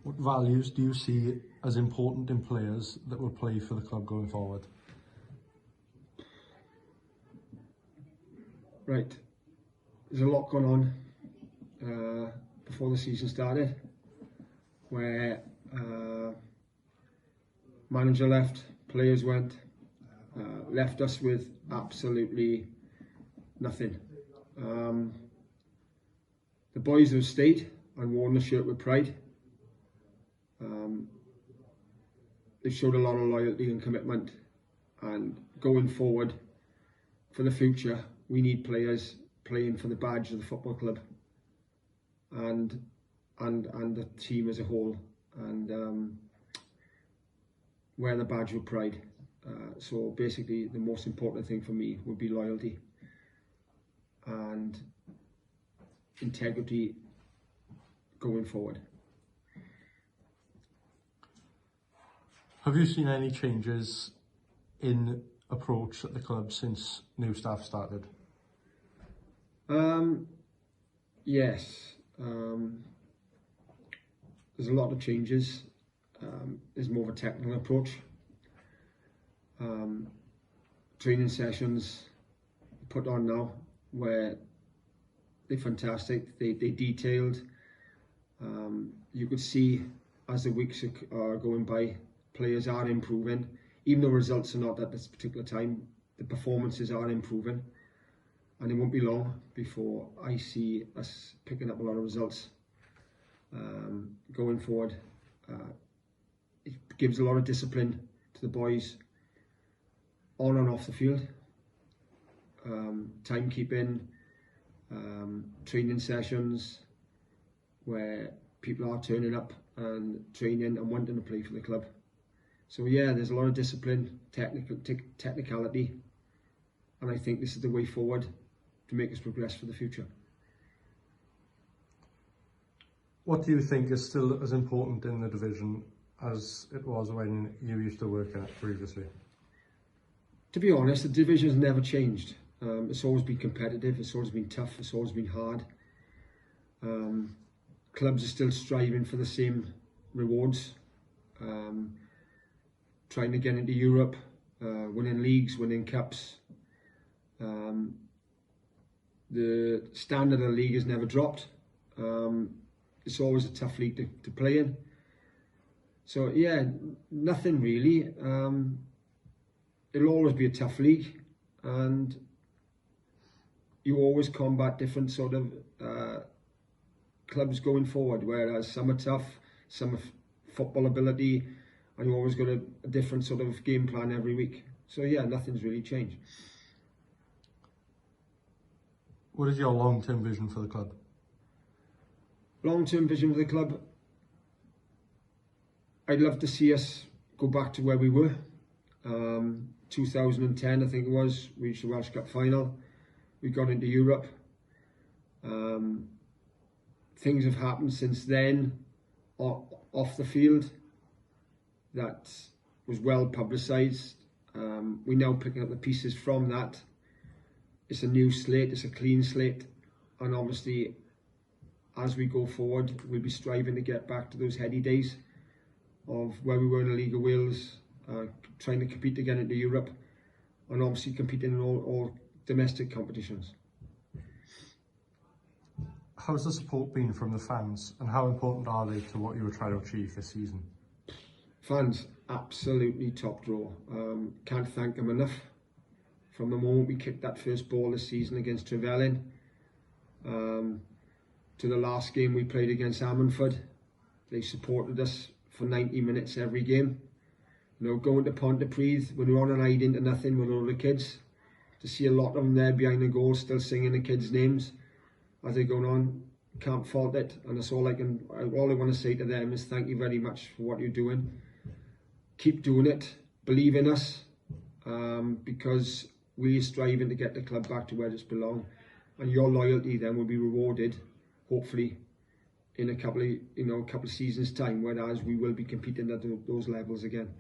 What values do you see as important in players that will play for the club going forward? Right, there's a lot going on before the season started, where manager left, players went, left us with absolutely nothing. The boys have stayed and worn the shirt with pride. They've showed a lot of loyalty and commitment, and going forward for the future, we need players playing for the badge of the football club and the team as a whole, and wear the badge with pride. So basically, the most important thing for me would be loyalty and integrity going forward. Have you seen any changes in approach at the club since new staff started? Yes, there's a lot of changes. There's more of a technical approach. Training sessions put on now where they're fantastic. They detailed. You could see as the weeks are going by, players are improving. Even though results are not at this particular time, the performances are improving, and it won't be long before I see us picking up a lot of results going forward. It gives a lot of discipline to the boys on and off the field. Timekeeping, training sessions where people are turning up and training and wanting to play for the club. So yeah, there's a lot of discipline, technicality, and I think this is the way forward to make us progress for the future. What do you think is still as important in the division as it was when you used to work in it previously? To be honest, the division has never changed. It's always been competitive, it's always been tough, it's always been hard. Clubs are still striving for the same rewards. Trying to get into Europe, winning leagues, winning cups. The standard of the league has never dropped. It's always a tough league to play in. So yeah, nothing really. It'll always be a tough league, and you always combat different sort of clubs going forward, whereas some are tough, some have football ability, and you always got a different sort of game plan every week. So yeah, nothing's really changed. What is your long-term vision for the club? Long-term vision for the club, I'd love to see us go back to where we were. 2010, I think it was, we reached the Welsh Cup final. We got into Europe. Things have happened since then off the field that was well publicised. We're now picking up the pieces from that. It's a new slate, it's a clean slate, and obviously as we go forward we'll be striving to get back to those heady days of where we were in the League of Wales, trying to compete to get into Europe, and obviously competing in all domestic competitions. How's the support been from the fans, and how important are they to what you were trying to achieve this season? Fans, absolutely top draw. Can't thank them enough. From the moment we kicked that first ball this season against Trevelyan, to the last game we played against Ammanford, they supported us for 90 minutes every game. You know, going to Pontypridd when we were on an hide into nothing with all the kids, to see a lot of them there behind the goal still singing the kids' names as they're going on, can't fault it. And that's all I want to say to them is thank you very much for what you're doing. Keep doing it, believe in us, because we're striving to get the club back to where it's belong, and your loyalty then will be rewarded, hopefully, in a couple of seasons' time, whereas we will be competing at those levels again.